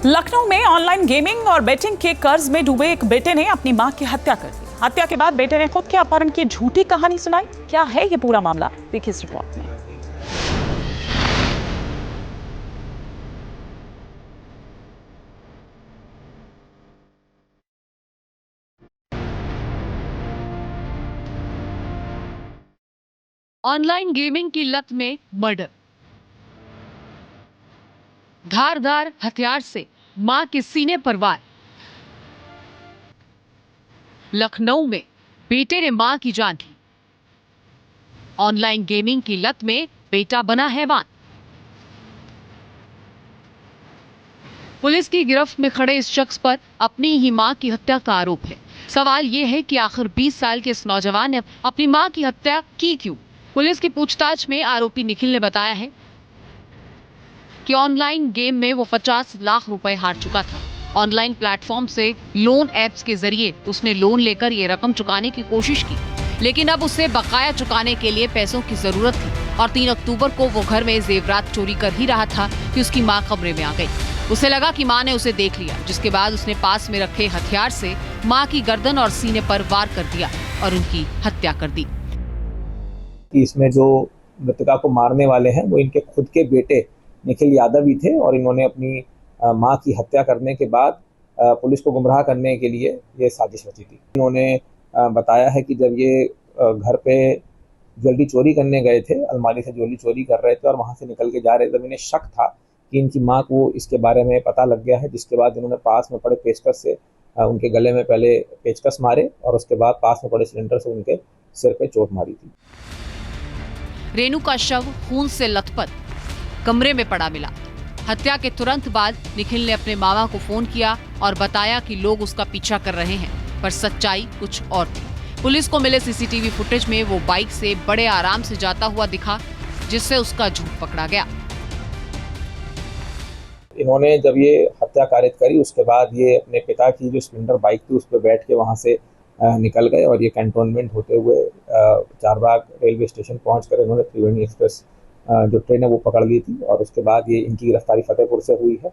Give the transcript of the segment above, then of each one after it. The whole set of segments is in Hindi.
लखनऊ में ऑनलाइन गेमिंग और बेटिंग के कर्ज में डूबे एक बेटे ने अपनी मां की हत्या कर दी। हत्या के बाद बेटे ने खुद के अपहरण की झूठी कहानी सुनाई। क्या है ये पूरा मामला, देखिए इस रिपोर्ट में। ऑनलाइन गेमिंग की लत में मर्डर। धारदार हथियार से मां के सीने पर वार। लखनऊ में बेटे ने मां की जान ली। ऑनलाइन गेमिंग की लत में बेटा बना हैवान। पुलिस की गिरफ्त में खड़े इस शख्स पर अपनी ही मां की हत्या का आरोप है। सवाल यह है कि आखिर 20 साल के इस नौजवान ने अपनी मां की हत्या की क्यों? पुलिस की पूछताछ में आरोपी निखिल ने बताया है कि ऑनलाइन गेम में वो 50 लाख रुपए हार चुका था। ऑनलाइन प्लेटफॉर्म से लोन ऐप्स के जरिए उसने लोन लेकर ये रकम चुकाने की कोशिश की, लेकिन अब उसे बकाया चुकाने के लिए पैसों की जरूरत थी और 3 अक्टूबर को वो घर में जेवरात चोरी कर ही रहा था कि उसकी मां कमरे में आ गई। उसे लगा कि मां ने उसे देख लिया, जिसके बाद उसने पास में रखे हथियार से मां की गर्दन और सीने पर वार कर दिया और उनकी हत्या कर दी। इसमें जो मृतका को मारने वाले हैं वो इनके खुद के बेटे निखिल यादव ही थे और इन्होंने अपनी मां की हत्या करने के बाद पुलिस को गुमराह करने के लिए ये साजिश रची थी। इन्होंने बताया है कि जब ये घर पे ज्वेलरी चोरी करने गए थे, अलमारी से ज्वेलरी चोरी कर रहे थे और वहां से निकल के जा रहे थे, तब इन्हें शक था कि इनकी मां को इसके बारे में पता लग गया है, जिसके बाद इन्होंने पास में पड़े पेचकस से उनके गले में पहले पेचकस मारे और उसके बाद पास में पड़े सिलेंडर से उनके सिर पे चोट मारी थी। रेणु का शव खून से लथपथ कमरे में पड़ा मिला। हत्या के तुरंत बाद निखिल ने अपने मामा को फोन किया और बताया कि लोग उसका पीछा कर रहे हैं, पर सच्चाई कुछ और थी। पुलिस को मिले सीसीटीवी फुटेज में वो बाइक से बड़े आराम से जाता हुआ दिखा, जिससे उसका झूठ पकड़ा गया। इन्होंने जब ये हत्या कारित करी, उसके बाद ये अपने पिता की जो स्प्लेंडर बाइक थी उस पर बैठ के वहां से निकल गए और ये कैंटोनमेंट होते हुए चारबाग रेलवे स्टेशन पहुंचकर इन्होंने त्रिवेणी एक्सप्रेस जो ट्रेन है वो पकड़ ली थी और उसके बाद ये इनकी गिरफ्तारी फतेहपुर से हुई है।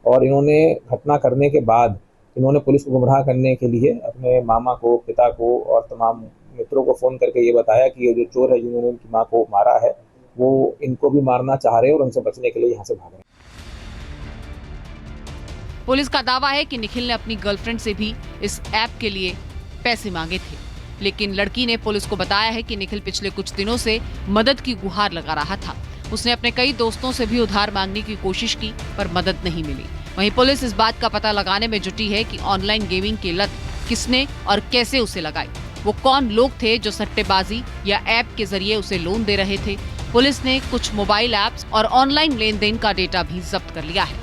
और इन्होंने घटना करने के बाद इन्होंने पुलिस को गुमराह करने के लिए अपने मामा को, पिता को और तमाम मित्रों को फ़ोन करके ये बताया कि ये जो चोर है जिन्होंने इनकी माँ को मारा है वो इनको भी मारना चाह रहे हैं और उनसे बचने के लिए यहाँ से भाग रहे हैं। पुलिस का दावा है कि निखिल ने अपनी गर्लफ्रेंड से भी इस ऐप के लिए पैसे मांगे थे, लेकिन लड़की ने पुलिस को बताया है कि निखिल पिछले कुछ दिनों से मदद की गुहार लगा रहा था। उसने अपने कई दोस्तों से भी उधार मांगने की कोशिश की, पर मदद नहीं मिली। वहीं पुलिस इस बात का पता लगाने में जुटी है कि ऑनलाइन गेमिंग की लत किसने और कैसे उसे लगाई। वो कौन लोग थे जो सट्टेबाजी या ऐप के जरिए उसे लोन दे रहे थे। पुलिस ने कुछ मोबाइल ऐप्स और ऑनलाइन लेन देन का डेटा भी जब्त कर लिया है।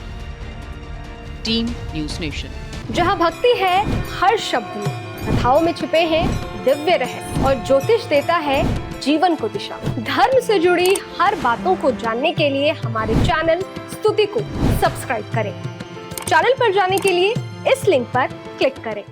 Team news nation. जहां भक्ति है हर शब्द में, कथाओं में छुपे हैं दिव्य रहस्य और ज्योतिष देता है जीवन को दिशा। धर्म से जुड़ी हर बातों को जानने के लिए हमारे चैनल स्तुति को सब्सक्राइब करें। चैनल पर जाने के लिए इस लिंक पर क्लिक करें।